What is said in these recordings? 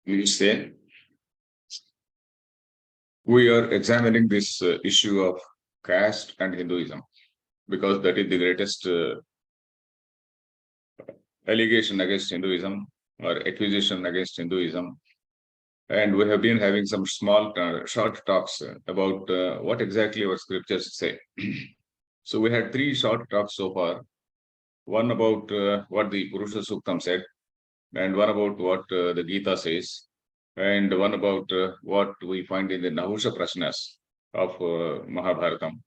we say we are examining this issue of caste and Hinduism because that is the greatest allegation against Hinduism or accusation against Hinduism. And we have been having some short talks about what exactly our scriptures say. So we had three short talks so far. One about what the Purusha Suktam said, and one about what the Gita says, and one about what we find in the Nahusha Prashnas of Mahabharatam.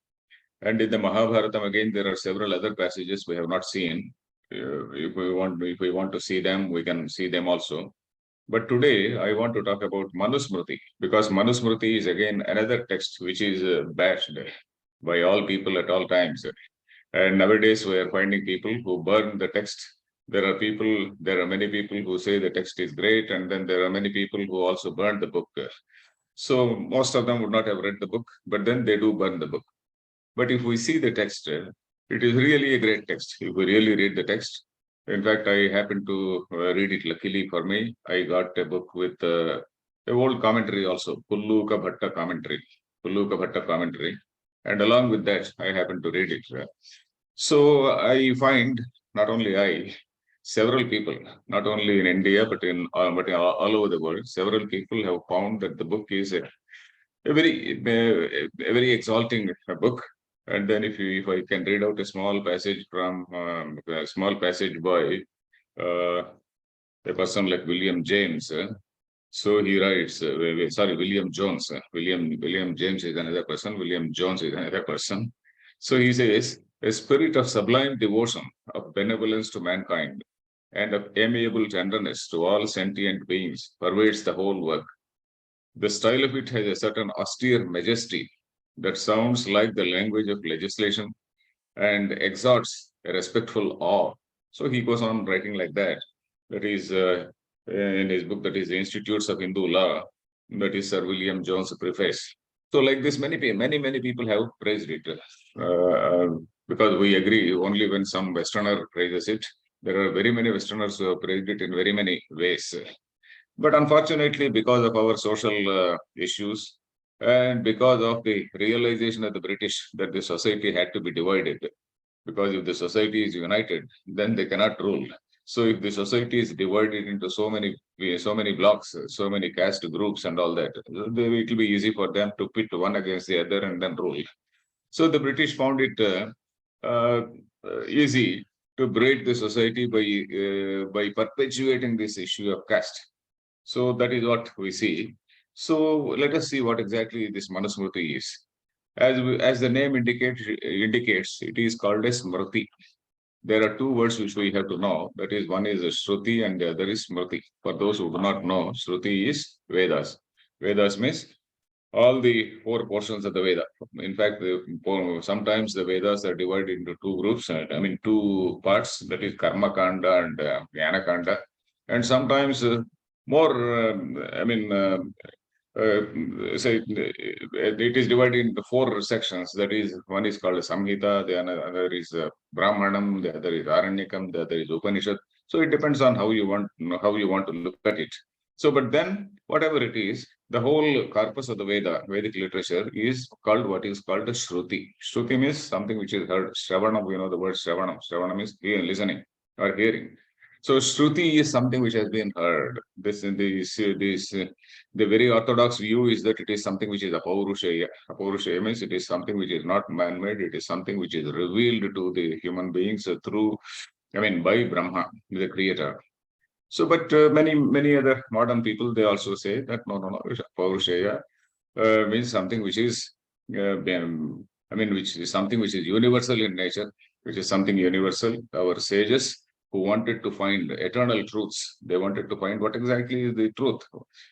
And in the Mahabharatam, again, there are several other passages we have not seen. If we want to see them, we can see them also. But today, I want to talk about Manu Smriti, because Manu Smriti is again another text which is bashed by all people at all times. And nowadays, we are finding people who burn the text. There are many people who say the text is great, and then there are many people who also burn the book. So most of them would not have read the book, but then they do burn the book. But if we see the text, it is really a great text. If we really read the text, in fact, I happened to read it luckily for me. I got a book with a old commentary also, Pulluka Bhatta commentary. And along with that, I happened to read it. So I find not only several people, not only in India, but in all over the world, several people have found that the book is a very exalting book. And then if I can read out a small passage from a small passage by a person like William James. So he writes, William Jones. William James is another person. William Jones is another person. So he says, a spirit of sublime devotion, of benevolence to mankind, and of amiable tenderness to all sentient beings pervades the whole work. The style of it has a certain austere majesty that sounds like the language of legislation and exhorts a respectful awe. So he goes on writing like that. That is in his book, that is the Institutes of Hindu Law, that is Sir William Jones' preface. So like this, many people have praised it because we agree only when some Westerner praises it. There are very many Westerners who have praised it in very many ways. But unfortunately, because of our social issues and because of the realization of the British that the society had to be divided, because if the society is united, then they cannot rule. So if the society is divided into so many blocks, so many caste groups and all that, it will be easy for them to pit one against the other and then rule. So the British found it easy to break the society by perpetuating this issue of caste. So that is what we see. So let us see what exactly this Manusmriti is. As the name indicates, it is called as Smriti. There are two words which we have to know. That is, one is Shruti and the other is Smriti. For those who do not know, Shruti is Vedas. Vedas means all the four portions of the Veda. In fact, sometimes the Vedas are divided into two groups, two parts, that is Karma Kanda and Jnana Kanda. And sometimes more, say it is divided into four sections. That is, one is called Samhita, the other is Brahmanam, the other is Aranyakam, the other is Upanishad. So it depends on how you want to look at it. So, but then whatever it is, the whole corpus of the Vedic literature is called what is called a Shruti. Shruti means something which is heard. Shravanam, you know the word Shravanam. Shravanam is listening or hearing. So Shruti is something which has been heard. The very orthodox view is that it is something which is apaurushaya. Apaurushaya means it is something which is not man-made. It is something which is revealed to the human beings by Brahma, the creator. So, but many other modern people, they also say that no, Paurushaya means something which is, which is something which is universal in nature, which is something universal. Our sages who wanted to find eternal truths, they wanted to find what exactly is the truth.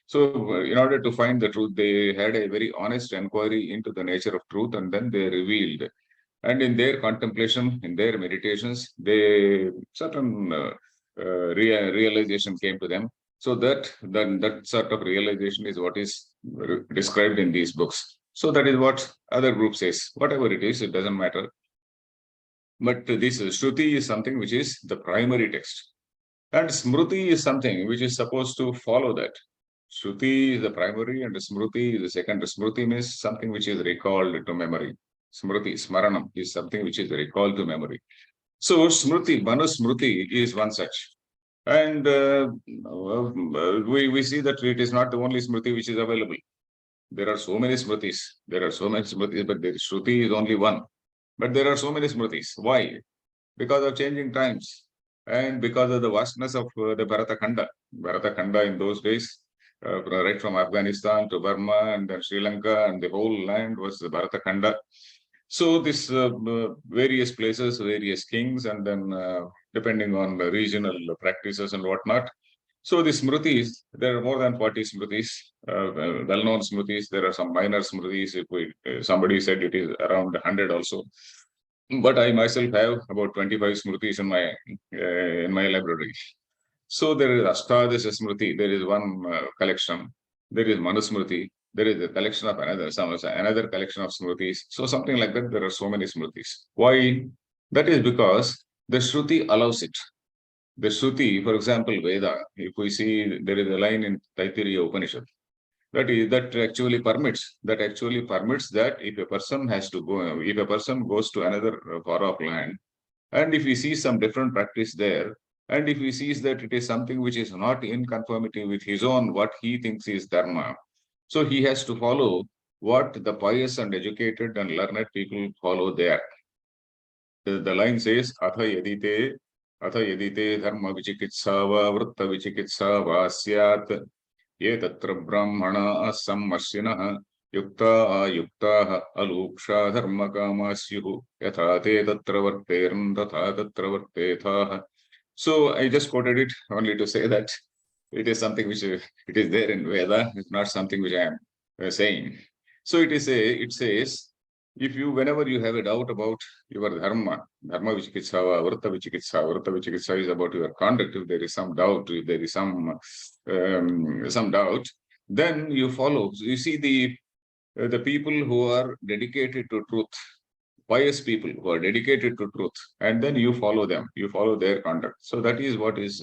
So, in order to find the truth, they had a very honest inquiry into the nature of truth, and then they revealed. And in their contemplation, in their meditations, certain realization came to them. So that sort of realization is what is described in these books. So that is what other group says. Whatever it is, it doesn't matter. But this Shruti is something which is the primary text. And Smriti is something which is supposed to follow that. Shruti is the primary and Smriti is the second. Smriti means something which is recalled to memory. Smriti, Smaranam is something which is recalled to memory. So Smriti, Manu Smriti is one such. And we see that it is not the only Smriti which is available. There are so many Smritis. There are so many Smritis, but the Shruti is only one. But there are so many Smritis. Why? Because of changing times and because of the vastness of the Bharata Khanda. Bharata Khanda in those days, right from Afghanistan to Burma and then Sri Lanka and the whole land was the Bharata Khanda. So this various places, various kings, and then depending on the regional practices and whatnot. So the Smritis, there are more than 40 Smritis, well-known Smritis. There are some minor Smritis. If somebody said it is around 100 also. But I myself have about 25 Smritis in my library. So there is Ashtadasha Smriti. There is one collection. There is Manusmriti. There is a collection of another collection of Smritis. So something like that. There are so many Smritis. Why? That is because the Shruti allows it. The Shruti, for example, Veda. If we see, there is a line in Taittiriya Upanishad that actually permits that if a person has to go, if a person goes to another far off land, and if he sees some different practice there, and if he sees that it is something which is not in conformity with his own what he thinks is dharma, so he has to follow what the pious and educated and learned people follow there. The line says, Atha yadite dharma vichikitsa va vritta vichikitsa va syat ये तत्र ब्राह्मणा सम्मर्शिनः युक्ता आयुक्ताः अलूक्षा धर्मकामा स्युः यथा ते तत्र वर्तेरन् तथा तत्र वर्तेथाः. So I just quoted it only to say that it is something which it is there in Veda. It's not something which I am saying. So it says, if you, whenever you have a doubt about your dharma vichikitsa, vrta vichikitsa is about your conduct. If there is some doubt, if there is some doubt, then you follow. You see the people who are dedicated to truth, pious people who are dedicated to truth, and then you follow them. You follow their conduct. So that is what is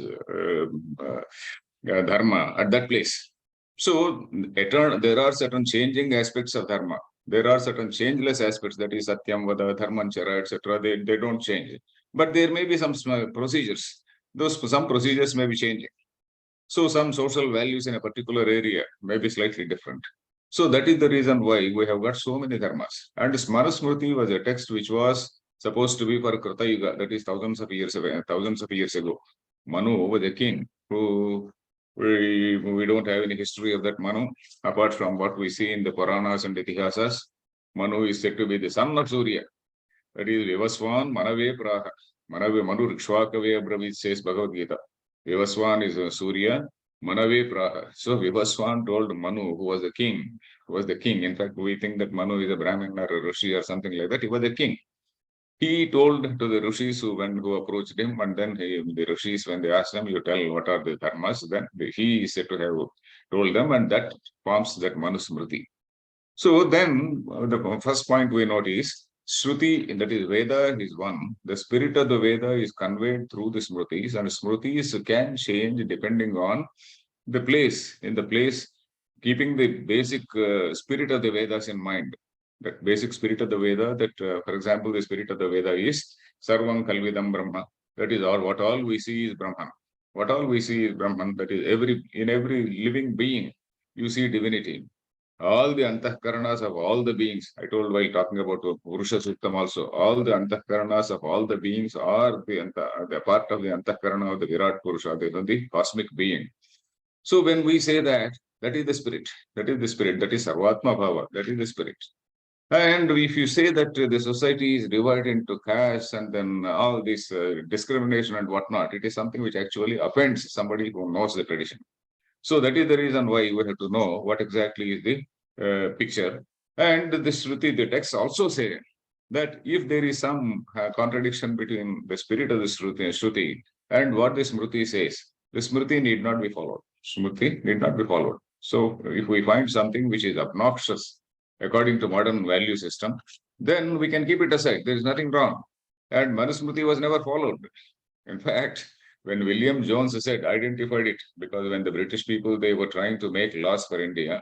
dharma at that place. So there are certain changing aspects of dharma. There are certain changeless aspects, that is satyam, vada, dharmanchara, etc. They don't change. But there may be some procedures. Some procedures may be changing. So some social values in a particular area may be slightly different. So that is the reason why we have got so many dharmas. And Manu Smriti was a text which was supposed to be for Krita Yuga, that is thousands of years ago. Manu was a king who we don't have any history of that Manu, apart from what we see in the Puranas and Itihasas. Manu is said to be the son of Surya. That is Vivaswan Manave Praha. Manu Rikshwakave Abravit says Bhagavad Gita. Vivaswan is Surya, Manave Praha. So Vivaswan told Manu, who was the king. In fact, we think that Manu is a Brahmin or a Rishi or something like that. He was the king. He told to the Rishis who approached him, and then the Rishis, when they asked him, you tell what are the dharmas, then he is said to have told them, and that forms that Manu Smriti. So then the first point we note is Shruti, that is Veda, is one. The spirit of the Veda is conveyed through the Smritis, and Smritis can change depending on the place. In the place, keeping the basic spirit of the Vedas in mind. That basic spirit of the Veda, that for example, the spirit of the Veda is Sarvam Kalvidam Brahma. That is all, what all we see is Brahman. What all we see is Brahman. That is in every living being, you see divinity. All the antahkaranas of all the beings, I told while talking about Purusha Suttam also, all the antahkaranas of all the beings are the part of the antahkarana of the Virat Purusha, the cosmic being. So when we say that, that is the spirit, that is Sarvatma Bhava, that is the spirit. And if you say that the society is divided into castes and then all this discrimination and whatnot, it is something which actually offends somebody who knows the tradition. So that is the reason why we have to know what exactly is the picture. And the Shruti, the text also say that if there is some contradiction between the spirit of the Shruti and what the Smriti says, the Smriti need not be followed. Smriti need not be followed. So if we find something which is obnoxious according to modern value system, then we can keep it aside. There is nothing wrong. And Manusmriti was never followed. In fact, when William Jones said, identified it, because when the British people, they were trying to make laws for India,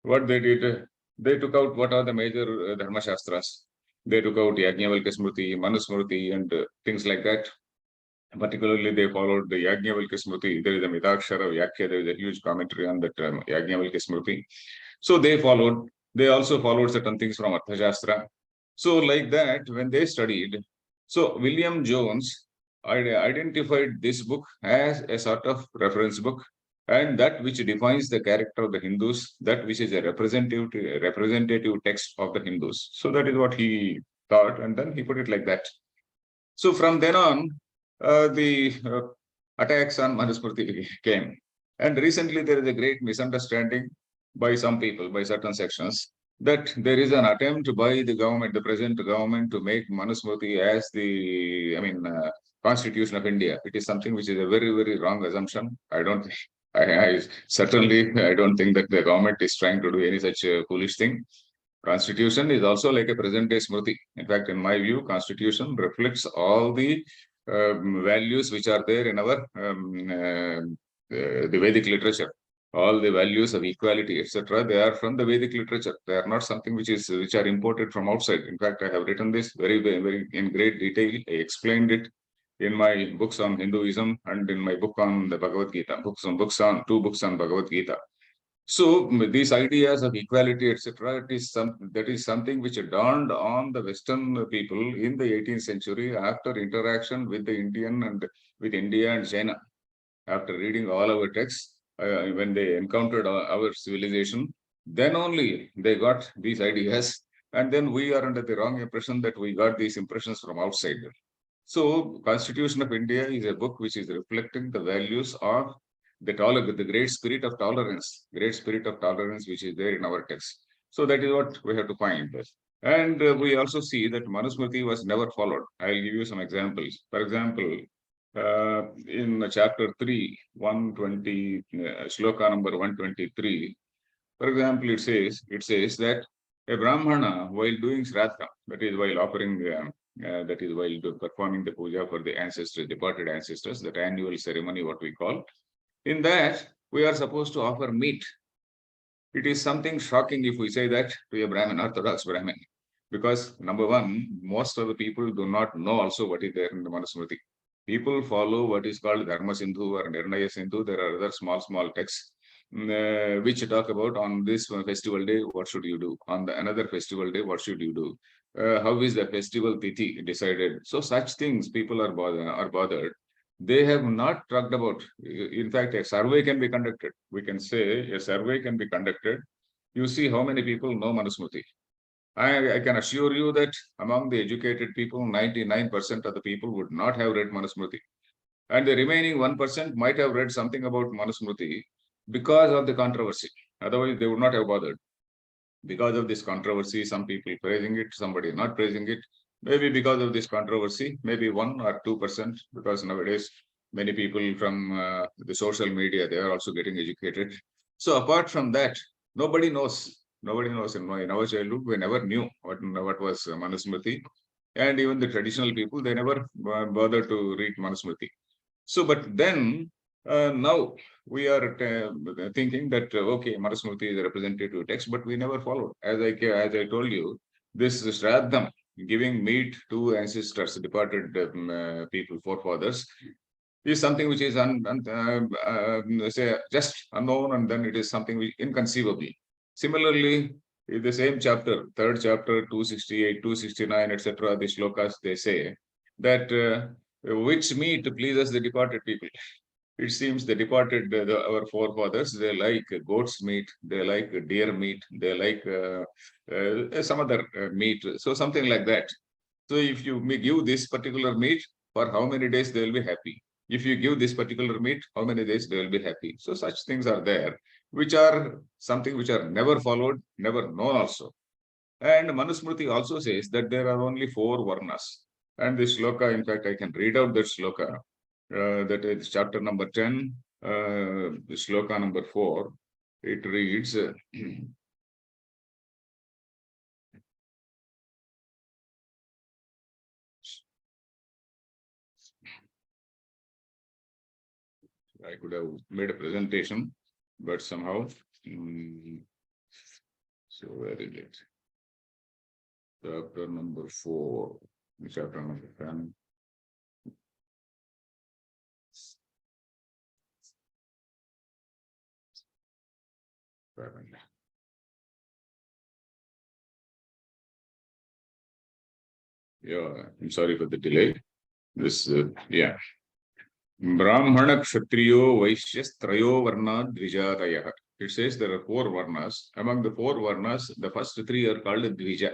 what they did, they took out what are the major Dharma Shastras. They took out Yajnavalkya Smriti, Manu Smriti, and things like that. Particularly, they followed the Yajnavalkya Smriti. There is a Midakshara Vyakya, there is a huge commentary on that Yajnavalkya Smriti. So they also followed certain things from Arthashastra. So, like that, when they studied, so William Jones identified this book as a sort of reference book, and that which defines the character of the Hindus, that which is a representative text of the Hindus. So that is what he thought, and then he put it like that. So from then on, the attacks on Manusmriti came. And recently, there is a great misunderstanding by some people, by certain sections, that there is an attempt by the government, the present government, to make Manusmriti as Constitution of India. It is something which is a very, very wrong assumption. I don't think, I certainly, I don't think that the government is trying to do any such foolish thing. Constitution is also like a present day Smriti. In fact, in my view, Constitution reflects all the values which are there in our the Vedic literature. All the values of equality, etc. They are from the Vedic literature. They are not something which are imported from outside. In fact, I have written this very, very in great detail. I explained it in my books on Hinduism and in my book on the Bhagavad Gita. Two books on Bhagavad Gita. So these ideas of equality, etc., that is something which dawned on the Western people in the 18th century after interaction with the Indian and with India and China. After reading all our texts, when they encountered our civilization, then only they got these ideas, and then we are under the wrong impression that we got these impressions from outside. So, Constitution of India is a book which is reflecting the values of the great spirit of tolerance which is there in our text. So that is what we have to find. And we also see that Manusmriti was never followed. I'll give you some examples. For example, in chapter 3, 120, shloka number 123, for example, it says that a Brahmana, while doing Shraddha, that is while offering, performing the puja for the ancestors, departed ancestors, that annual ceremony, what we call, in that we are supposed to offer meat. It is something shocking if we say that to a Brahmin, Orthodox Brahmin, because number one, most of the people do not know also what is there in the Manusmriti. People follow what is called Dharma Sindhu or Nirnaya Sindhu. There are other small texts which talk about on this festival day, what should you do? On the another festival day, what should you do? How is the festival tithi decided? So such things people are bothered. They have not talked about. In fact, a survey can be conducted. We can say a survey can be conducted. You see how many people know Manusmriti. I can assure you that among the educated people, 99% of the people would not have read Manusmriti. And the remaining 1% might have read something about Manusmriti because of the controversy. Otherwise, they would not have bothered. Because of this controversy, some people praising it, somebody not praising it. Maybe because of this controversy, maybe 1 or 2%, because nowadays many people from the social media, they are also getting educated. So apart from that, nobody knows. Nobody knows. In our childhood, we never knew what was Manusmriti. And even the traditional people, they never bothered to read Manusmriti. So, but then now we are thinking that okay, Manusmriti is a representative text, but we never followed. As I told you, this Shraddham, giving meat to ancestors, departed people, forefathers, is something which is say just unknown, and then it is something which inconceivable. Similarly, in the same chapter, third chapter, 268, 269, etc., the shlokas, they say that which meat pleases the departed people. It seems the departed, our forefathers, they like goat's meat, they like deer meat, they like some other meat. So something like that. So if you give this particular meat, for how many days they will be happy. If you give this particular meat, how many days they will be happy. So such things are there, which are something which are never followed, never known also. And Manusmriti also says that there are only 4 varnas. And this shloka, in fact, I can read out that shloka. That is chapter number 10, shloka number 4. It reads, I could have made a presentation, but somehow. So where is it? Chapter number 4. Chapter number 10. Yeah, I'm sorry for the delay. This, yeah. Brahmana Kshatriyo Vaishyas Trayo Varna Dvijatayah. It says there are 4 Varnas. Among the 4 Varnas, the first 3 are called Dvija.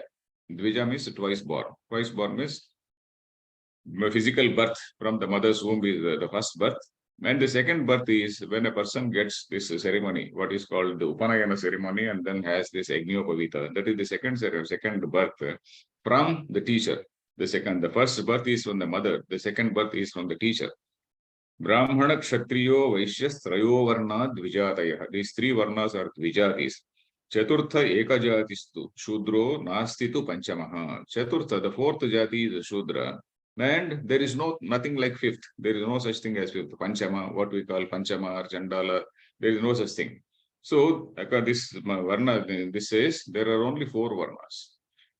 Dvija means twice born. Twice born means physical birth from the mother's womb is the first birth. And the second birth is when a person gets this ceremony, what is called the Upanayana ceremony, and then has this Agnyopavita. That is the second birth from the teacher. The first birth is from the mother. The second birth is from the teacher. Brahmana, Kshatriyo, Vaishyas, Trayo Varna, Dvijatayah. These 3 Varnas are Dvijatis. Chaturtha Ekajatistu, Shudro, Nastitu Panchamaha. Chaturtha, the 4th Jati is Shudra. And there is nothing like 5th. There is no such thing as 5th. Panchama, what we call Panchama or Chandala, there is no such thing. So, this Varna, this says there are only 4 Varnas.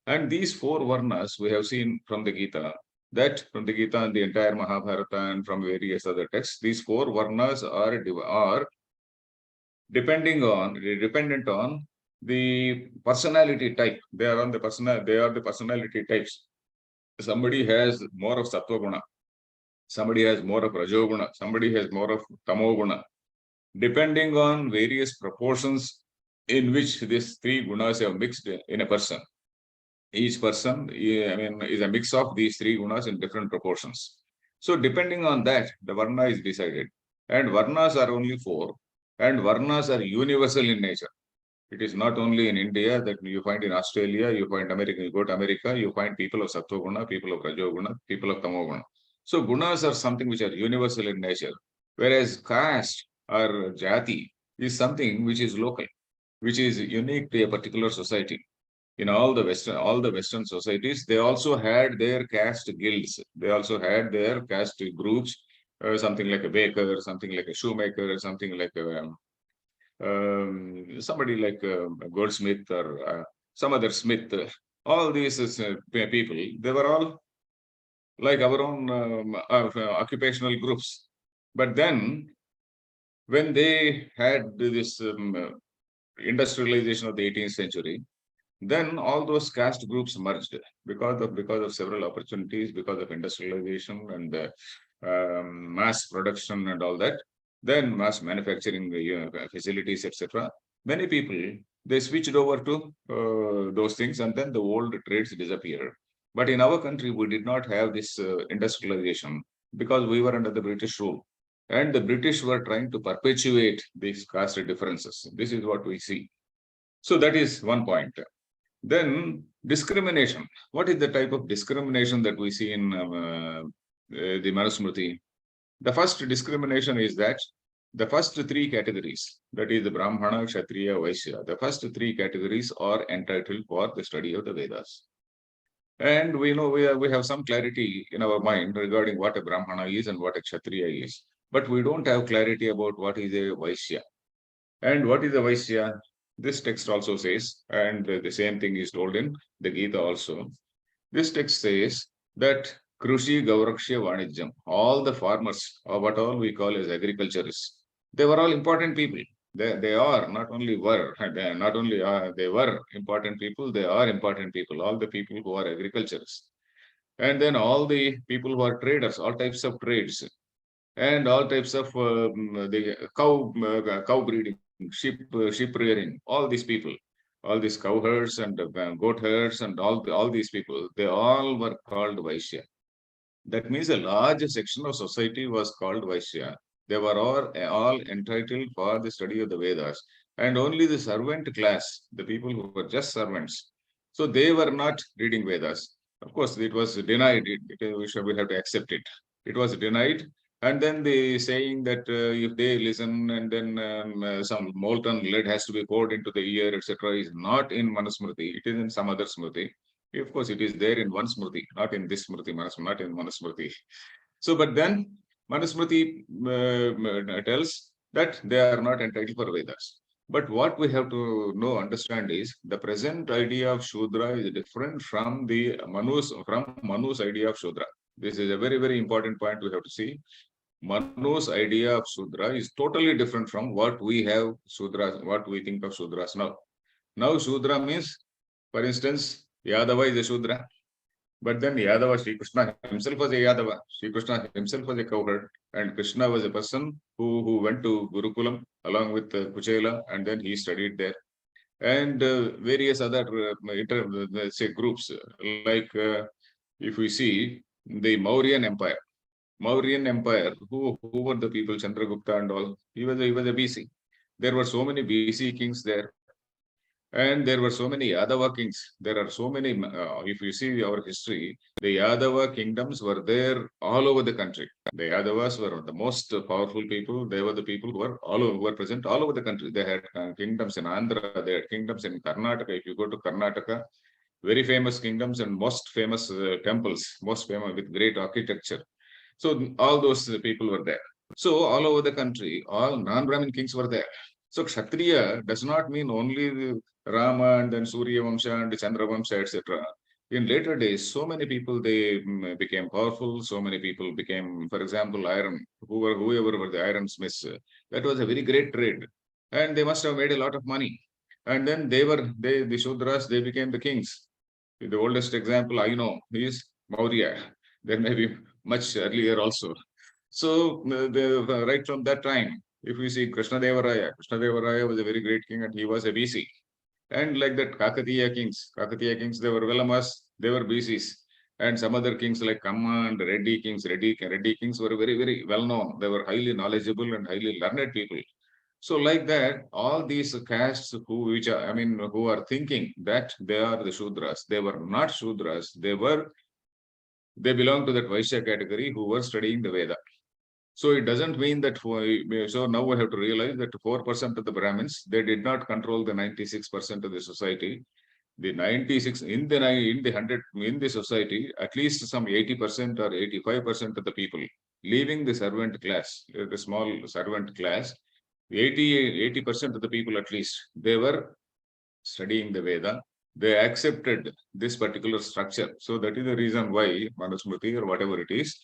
And these 4 Varnas we have seen from the Gita, that from the Gita and the entire Mahabharata and from various other texts, these 4 Varnas are dependent on the personality type. They are the personality types. Somebody has more of Sattva Guna, somebody has more of Rajoguna, somebody has more of Tamoguna, depending on various proportions in which these 3 gunas have mixed in a person. Each person, is a mix of these 3 gunas in different proportions. So depending on that, the Varna is decided. And Varnas are only 4, and Varnas are universal in nature. It is not only in India that you find in Australia, you find America, you go to America, you find people of Sattva Guna, people of Rajoguna, people of Tamoguna. So gunas are something which are universal in nature, whereas caste or jati is something which is local, which is unique to a particular society. In all the Western societies, they also had their caste guilds. They also had their caste groups, something like a baker, something like a shoemaker, something like somebody like a goldsmith or some other smith. All these people, they were all like our own occupational groups. But then, when they had this industrialization of the 18th century, then all those caste groups merged because of several opportunities, because of industrialization and mass production and all that. Then mass manufacturing facilities, etc. Many people, they switched over to those things, and then the old trades disappeared. But in our country, we did not have this industrialization because we were under the British rule, and the British were trying to perpetuate these caste differences. This is what we see. So that is one point. Then discrimination. What is the type of discrimination that we see in the Manu Smriti? The first discrimination is that the first 3 categories, that is the Brahmana, Kshatriya, Vaishya, the first 3 categories are entitled for the study of the Vedas. And we know we have some clarity in our mind regarding what a Brahmana is and what a Kshatriya is. But we don't have clarity about what is a Vaishya. And what is a Vaishya? This text also says, and the same thing is told in the Gita also. This text says that Krushi, Gauraksha, Vanijam, all the farmers, or what all we call as agriculturists, they were all important people. They are not only were, not only are they were important people, they are important people, all the people who are agriculturists. And then all the people who are traders, all types of trades, and all types of the cow breeding, sheep rearing, all these people, all these cow herds and goat herds and all these people, they all were called Vaishya. That means a large section of society was called Vaishya. They were all entitled for the study of the Vedas, and only the servant class, the people who were just servants, so they were not reading Vedas. Of course, it was denied. We have to accept it. It was denied, and then the saying that if they listen and then some molten lead has to be poured into the ear, etc., is not in Manusmriti. It is in some other Smriti. Of course, it is there in one Smriti, not in this Smriti, not in Manusmriti. So, but then Manu Smriti tells that they are not entitled for Vedas. But what we have to know, understand is the present idea of Shudra is different from Manu's idea of Shudra. This is a very, very important point we have to see. Manu's idea of Shudra is totally different from what we have Shudras, what we think of Shudras now. Now Shudra means, for instance, Yadava is a Shudra. But then Yadava, Sri Krishna himself was a Yadava. Sri Krishna himself was a cowherd. And Krishna was a person who went to Gurukulam along with Kuchela, and then he studied there. And various other say groups, like if we see the Mauryan Empire. Mauryan Empire, who were the people, Chandragupta and all, he was a BC. There were so many BC kings there. And there were so many Yadava kings. There are so many, if you see our history, the Yadava kingdoms were there all over the country. The Yadavas were the most powerful people. They were the people who were present all over the country. They had kingdoms in Andhra, they had kingdoms in Karnataka. If you go to Karnataka, very famous kingdoms and most famous temples, most famous with great architecture. So all those people were there. So all over the country, all non-Brahmin kings were there. So Kshatriya does not mean only Rama and then Surya Vamsha and Chandra Vamsha, etc. In later days, so many people they became powerful. So many people became, for example, iron. Whoever were the ironsmiths, that was a very great trade, and they must have made a lot of money. And then the Shudras, they became the kings. The oldest example I know is Maurya. There may be much earlier also. So right from that time, if we see Krishna Deva Raya was a very great king and he was a BC. And like that, Kakatiya kings, they were Velamas, they were BCs. And some other kings like Kamma and Reddy kings were very, very well known. They were highly knowledgeable and highly learned people. So like that, all these castes who are thinking that they are the Shudras, they were not Shudras, they belong to that Vaishya category who were studying the Veda. So it doesn't mean that, so now we have to realize that 4% of the Brahmins, they did not control the 96% of the society. The 96 in the 100 in the society, at least some 80% or 85% of the people leaving the servant class, the small servant class, 80% of the people at least, they were studying the Veda. They accepted this particular structure. So that is the reason why Manu Smriti or whatever it is,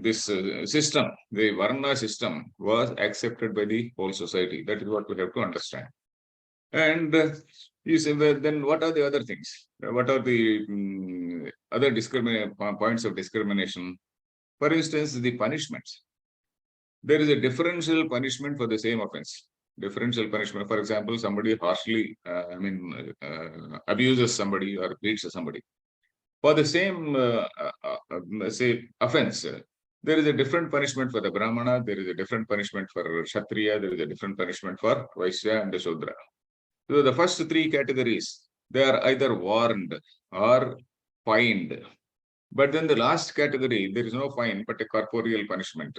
this system, the Varna system, was accepted by the whole society. That is what we have to understand. And you say, well, then what are the other things? What are the other points of discrimination? For instance, the punishments. There is a differential punishment for the same offense. Differential punishment. For example, somebody harshly, abuses somebody or beats somebody. For the same, say, offense, there is a different punishment for the Brahmana, there is a different punishment for Kshatriya, there is a different punishment for Vaishya and the Shudra. So the first three categories, they are either warned or fined. But then the last category, there is no fine, but a corporeal punishment.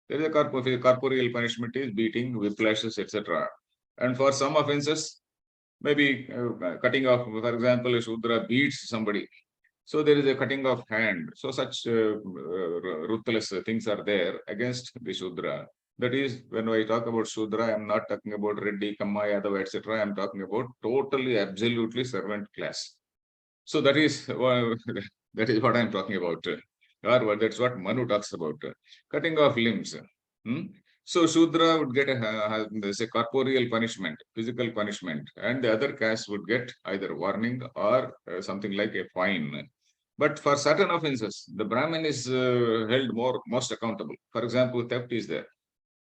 There is a corporeal punishment is beating, whiplashes, etc. And for some offenses, maybe cutting off, for example, a Shudra beats somebody. So there is a cutting of hand. So such ruthless things are there against the Shudra. That is, when I talk about Shudra, I am not talking about Reddy, Kamma, Yadav, etc. I am talking about totally, absolutely servant class. So that is that is what I am talking about. Or that's what Manu talks about. Cutting off limbs. So Shudra would get a corporeal punishment, physical punishment, and the other caste would get either warning or something like a fine. But for certain offenses, the Brahmin is held most accountable. For example, theft is there.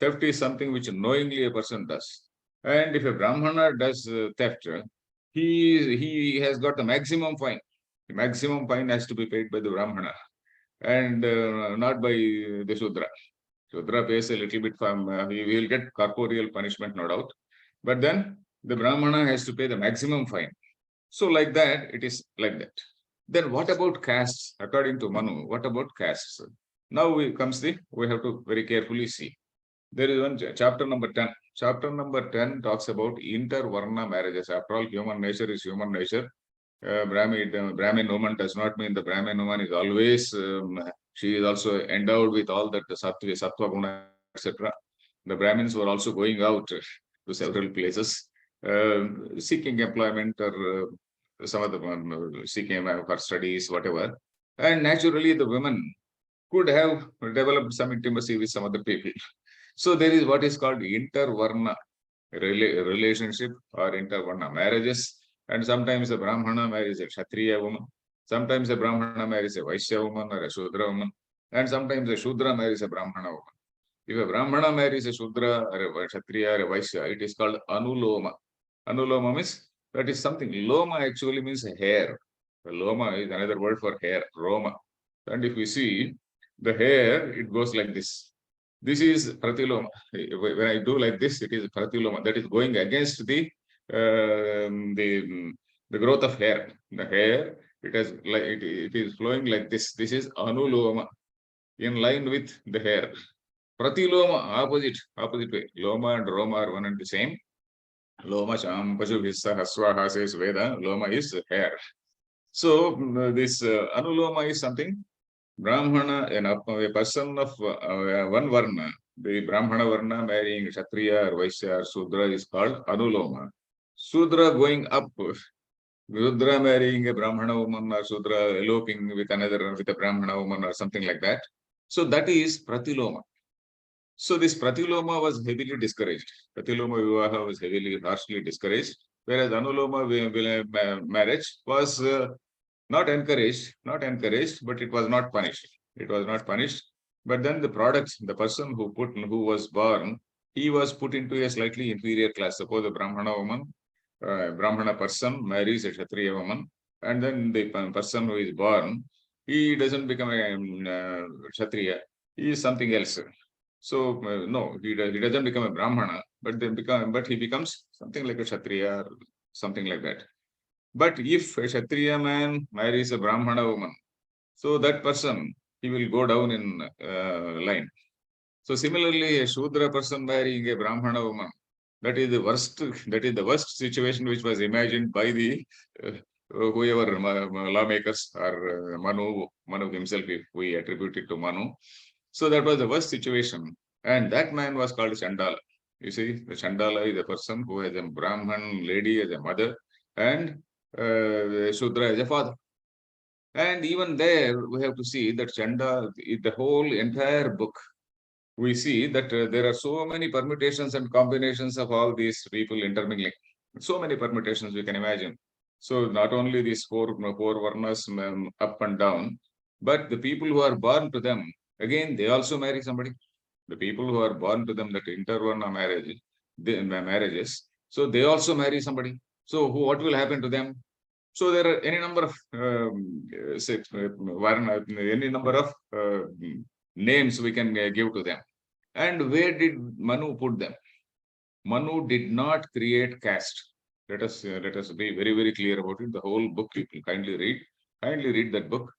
Theft is something which knowingly a person does. And if a Brahmana does theft, he has got the maximum fine. The maximum fine has to be paid by the Brahmana and not by the Shudra. Shudra pays a little bit from, he will get corporeal punishment, no doubt. But then the Brahmana has to pay the maximum fine. So like that, it is like that. Then what about castes? According to Manu, what about castes? Now we have to very carefully see. There is one chapter number 10. Chapter number 10 talks about inter-varna marriages. After all, human nature is human nature. Brahmin woman does not mean the Brahmin woman is always She is also endowed with all that sattva guna, etc. The Brahmins were also going out to several places, seeking employment or some of the seeking for studies, whatever. And naturally, the women could have developed some intimacy with some other people. So there is what is called intervarna relationship or intervarna marriages. And sometimes a Brahmana marries a Kshatriya woman. Sometimes a Brahmana marries a Vaishya woman or a Shudra woman. And sometimes a Shudra marries a Brahmana woman. If a Brahmana marries a Shudra or a Kshatriya or a Vaishya, it is called Anuloma. Anuloma means that is something. Loma actually means hair. The loma is another word for hair, Roma. And if we see the hair, it goes like this. This is pratiloma. When I do like this, it is pratiloma. That is going against the growth of hair. The hair, it has like it is flowing like this. This is anuloma, in line with the hair. Pratiloma, opposite way. Loma and Roma are one and the same. Loma sham pashu vissa haswaha says Veda. Loma is hair. So this anuloma is something. Brahmana, a person of one varna, the Brahmana varna marrying Kshatriya or Vaishya or Sudra is called Anuloma. Sudra going up, Rudra marrying a Brahmana woman or Sudra eloping with a Brahmana woman or something like that. So that is Pratiloma. So this Pratiloma was heavily discouraged. Pratiloma Vivaha was harshly discouraged, whereas Anuloma marriage was not encouraged, but it was not punished. It was not punished. But then the product, the person who was born, he was put into a slightly inferior class. Suppose a Brahmana woman, Brahmana person marries a Kshatriya woman, and then the person who is born, he doesn't become a Kshatriya. He is something else. So no, he doesn't become a Brahmana, but he becomes something like a Kshatriya or something like that. But if a Kshatriya man marries a Brahmana woman, so that person, he will go down in line. So similarly, a Shudra person marrying a Brahmana woman, that is the worst situation which was imagined by the whoever lawmakers or Manu himself, if we attribute it to Manu. So that was the worst situation. And that man was called Chandala. You see, the Chandala is a person who has a Brahman lady as a mother and Shudra as a father. And even there, we have to see that Chanda, the whole entire book, we see that there are so many permutations and combinations of all these people intermingling. So many permutations we can imagine. So not only these four varnas up and down, but the people who are born to them, again, they also marry somebody. The people who are born to them, that intervarna marriages, so they also marry somebody. So what will happen to them? So there are any number of names we can give to them. And where did Manu put them? Manu did not create caste. Let us be very, very clear about it. The whole book you can kindly read that book.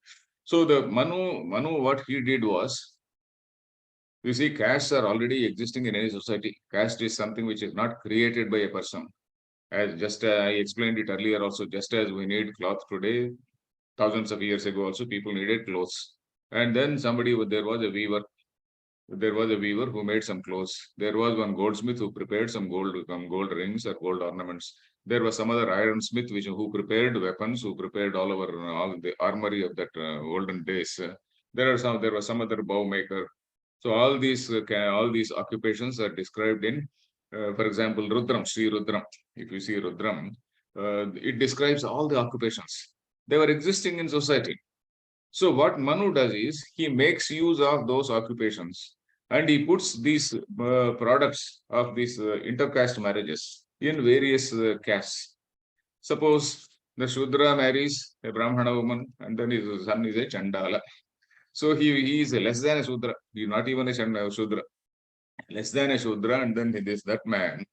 So the Manu, what he did was, you see, castes are already existing in any society. Caste is something which is not created by a person. As just I explained it earlier also, just as we need cloth today, thousands of years ago also people needed clothes. And then there was a weaver. There was a weaver who made some clothes. There was one goldsmith who prepared some gold rings or gold ornaments. There was some other ironsmith who prepared weapons, who prepared all the armory of that olden days. There was some other bow maker. So all these occupations are described in, for example, Rudram, Sri Rudram. If you see Rudram, it describes all the occupations. They were existing in society. So what Manu does is he makes use of those occupations and he puts these products of these intercaste marriages in various castes. Suppose the Shudra marries a Brahmana woman and then his son is a Chandala. So he is less than a Shudra. He is not even a Shudra. Less than a Shudra, and then that man.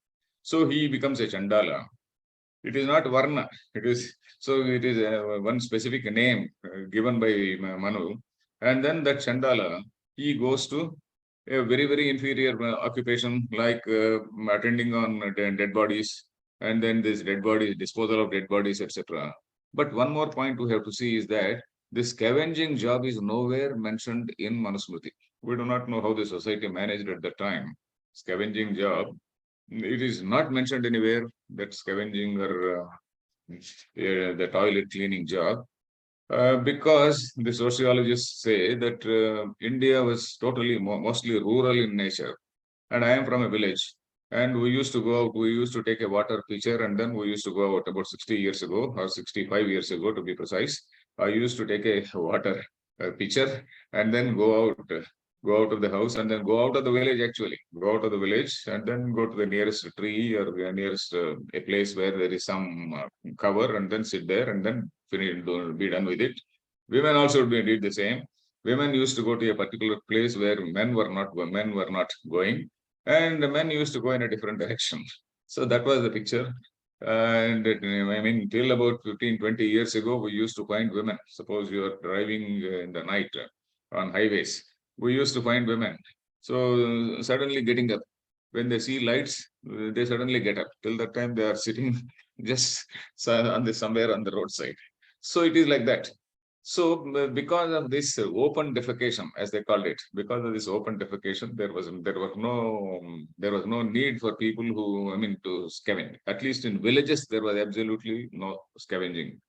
So he becomes a Chandala. It is not Varna. It is one specific name given by Manu. And then that Chandala, he goes to a very, very inferior occupation like attending on dead bodies, and then this disposal of dead bodies, etc. But one more point we have to see is that this scavenging job is nowhere mentioned in Manu Smriti. We do not know how the society managed at the time. Scavenging job, it is not mentioned anywhere that scavenging or the toilet cleaning job. Because the sociologists say that India was totally mostly rural in nature, and I am from a village. And we used to go out, we used to take a water pitcher, and then we used to go out about 60 years ago, or 65 years ago to be precise. I used to take a water pitcher and then go out of the house and then go out of the village actually, go out of the village and then go to the nearest tree or the nearest a place where there is some cover and then sit there and then finish, be done with it. Women also did the same. Women used to go to a particular place where men were not going, and the men used to go in a different direction. So that was the picture. And I mean, till about 15, 20 years ago, we used to find women. Suppose you are driving in the night on highways, we used to find women. So suddenly getting up. When they see lights, they suddenly get up. Till that time, they are sitting just on the somewhere on the roadside. So it is like that. So because of this open defecation, as they called it, because of this open defecation, there was no need for people who, I mean, to scavenge. At least in villages, there was absolutely no scavenging.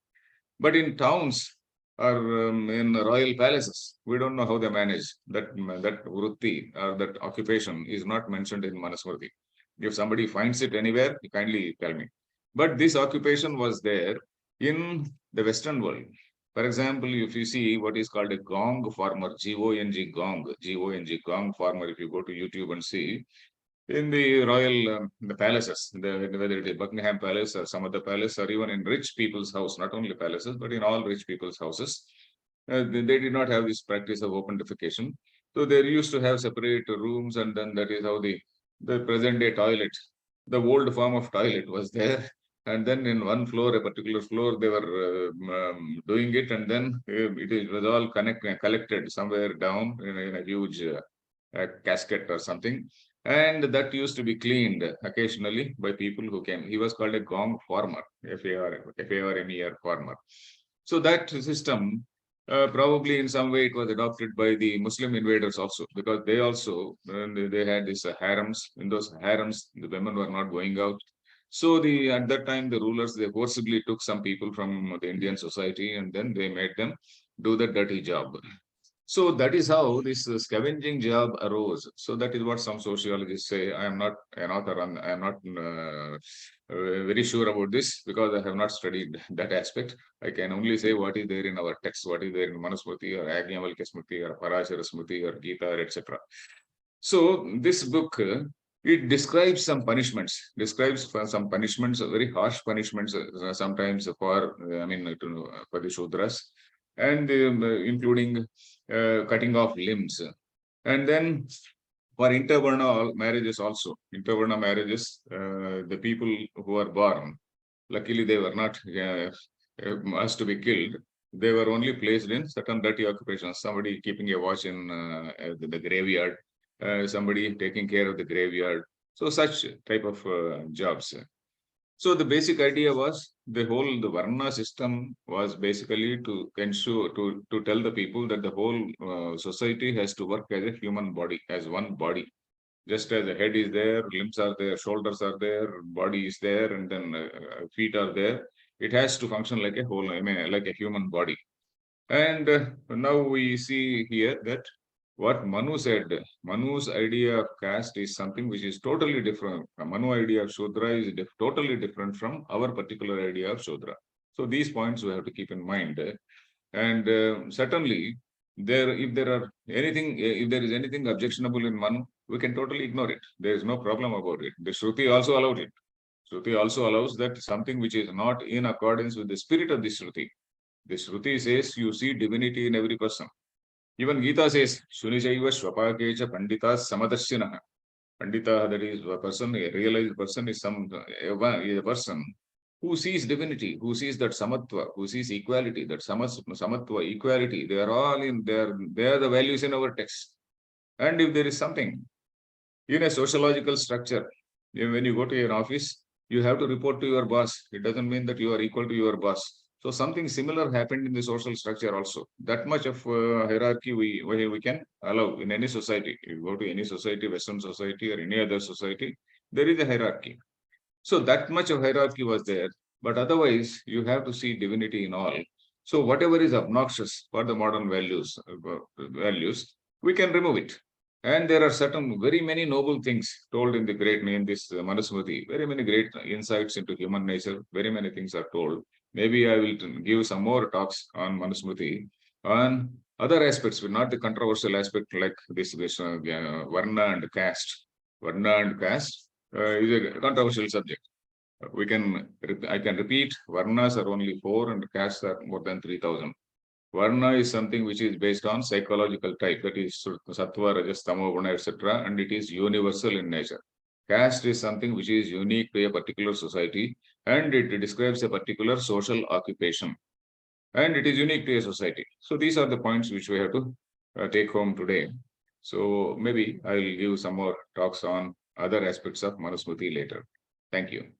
But in towns or in royal palaces, we don't know how they manage that vritti or that occupation is not mentioned in Manusmriti. If somebody finds it anywhere, kindly tell me. But this occupation was there in the Western world. For example, if you see what is called a gong farmer, G-O-N-G, gong, G-O-N-G, gong farmer, if you go to YouTube and see, in the royal the palaces, whether it is Buckingham Palace or some other palace, or even in rich people's house, not only palaces, but in all rich people's houses, they did not have this practice of open defecation. So they used to have separate rooms, and then that is how the present day toilet, the old form of toilet was there. And then in one floor, a particular floor, they were doing it, and then it was all collected somewhere down in a huge casket or something. And that used to be cleaned occasionally by people who came. He was called a gong farmer, F-A-R-M-E-R farmer. So that system, probably in some way, it was adopted by the Muslim invaders also, because they also they had these harems. In those harems, the women were not going out. So at that time, the rulers, they forcibly took some people from the Indian society and then they made them do the dirty job. So that is how this scavenging job arose. So that is what some sociologists say. I am not an author, and I am not very sure about this because I have not studied that aspect. I can only say what is there in our text, what is there in Manusmriti or Agniyavalkya Smriti or Parashara Smriti or Gita, etc. So this book, it describes some punishments, some punishments, very harsh punishments, sometimes for, for the Shudras, and including cutting off limbs. And then for intervarna marriages also, intervarna marriages, the people who are born, luckily they were not asked to be killed. They were only placed in certain dirty occupations, somebody keeping a watch in the graveyard, somebody taking care of the graveyard. So such type of jobs. So the basic idea was the Varna system was basically to ensure, to tell the people that the whole society has to work as a human body, as one body. Just as the head is there, limbs are there, shoulders are there, body is there, and then feet are there. It has to function like a whole, I mean, like a human body. And now we see here that what Manu said, Manu's idea of caste is something which is totally different. Manu idea of Shudra is totally different from our particular idea of Shudra. So these points we have to keep in mind. And certainly, if there is anything objectionable in Manu, we can totally ignore it. There is no problem about it. The Shruti also allowed it. Shruti also allows that something which is not in accordance with the spirit of the Shruti. The Shruti says you see divinity in every person. Even Gita says, Shunishaiva Shvapakecha Pandita Samadashinaha. Pandita, that is a person, a realized person is a person who sees divinity, who sees that samatva, who sees equality, that samatva, equality, they are all in there. They are the values in our text. And if there is something in a sociological structure, when you go to your office, you have to report to your boss. It doesn't mean that you are equal to your boss. So something similar happened in the social structure also. That much of hierarchy we can allow in any society. If you go to any society, Western society or any other society, there is a hierarchy. So that much of hierarchy was there, but otherwise you have to see divinity in all. So whatever is obnoxious for the modern values, we can remove it. And there are certain very many noble things told in the great in this Manu Smriti. Very many great insights into human nature. Very many things are told. Maybe I will give some more talks on Manu Smriti on other aspects, but not the controversial aspect like this Varna and caste. Varna and caste is a controversial subject. I can repeat, Varnas are only four and castes are more than 3,000. Varna is something which is based on psychological type, that is Sattva, Rajas, Tamo, Guna, etc., and it is universal in nature. Caste is something which is unique to a particular society and it describes a particular social occupation and it is unique to a society. So these are the points which we have to take home today. So maybe I will give some more talks on other aspects of Manusmriti later. Thank you.